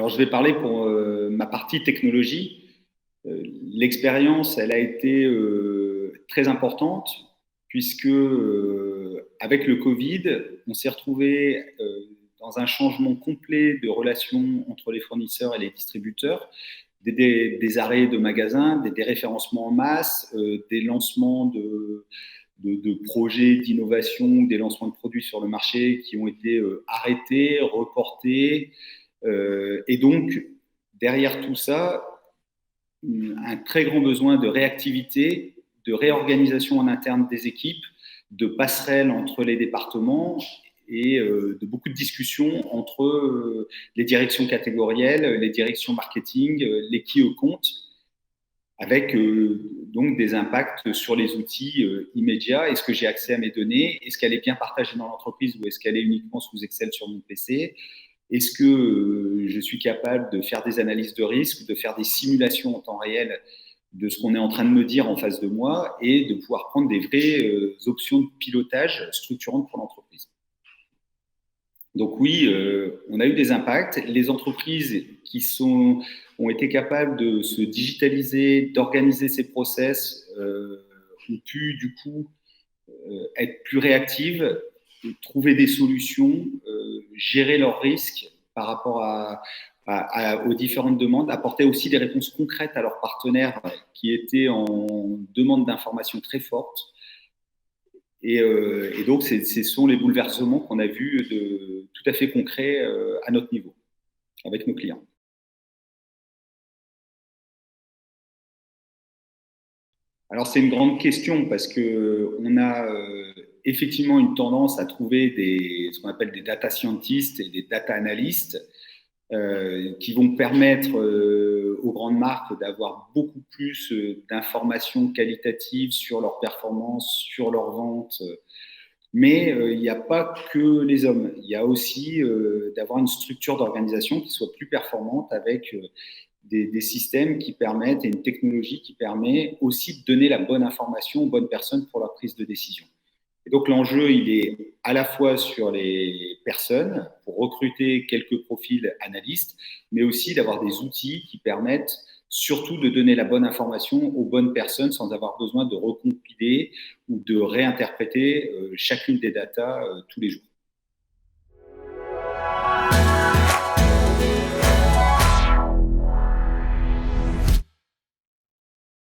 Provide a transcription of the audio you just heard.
Alors, je vais parler pour ma partie technologie. L'expérience, elle a été très importante puisque avec le Covid, on s'est retrouvé dans un changement complet de relations entre les fournisseurs et les distributeurs, des arrêts de magasins, des déréférencements en masse, des lancements de projets d'innovation, des lancements de produits sur le marché qui ont été arrêtés, reportés. Et donc, derrière tout ça, un très grand besoin de réactivité, de réorganisation en interne des équipes, de passerelles entre les départements et de beaucoup de discussions entre les directions catégorielles, les directions marketing, les key accounts, avec donc des impacts sur les outils immédiats. Est-ce que j'ai accès à mes données? Est-ce qu'elle est bien partagée dans l'entreprise ou est-ce qu'elle est uniquement sous Excel sur mon PC? Est-ce que je suis capable de faire des analyses de risque, de faire des simulations en temps réel de ce qu'on est en train de me dire en face de moi et de pouvoir prendre des vraies options de pilotage structurantes pour l'entreprise? Donc oui, on a eu des impacts. Les entreprises ont été capables de se digitaliser, d'organiser ces process, ont pu du coup être plus réactives, trouver des solutions, gérer leurs risques par rapport aux différentes demandes, apporter aussi des réponses concrètes à leurs partenaires qui étaient en demande d'informations très fortes. Et donc, ce sont les bouleversements qu'on a vus tout à fait concrets à notre niveau, avec nos clients. Alors, c'est une grande question parce qu'on a effectivement une tendance à trouver ce qu'on appelle des data scientists et des data analysts qui vont permettre aux grandes marques d'avoir beaucoup plus d'informations qualitatives sur leurs performances, sur leurs ventes. Mais il n'y a pas que les hommes. Il y a aussi d'avoir une structure d'organisation qui soit plus performante avec des systèmes qui permettent et une technologie qui permet aussi de donner la bonne information aux bonnes personnes pour leur prise de décision. Et donc l'enjeu, il est à la fois sur les personnes pour recruter quelques profils analystes, mais aussi d'avoir des outils qui permettent surtout de donner la bonne information aux bonnes personnes sans avoir besoin de recompiler ou de réinterpréter chacune des datas tous les jours.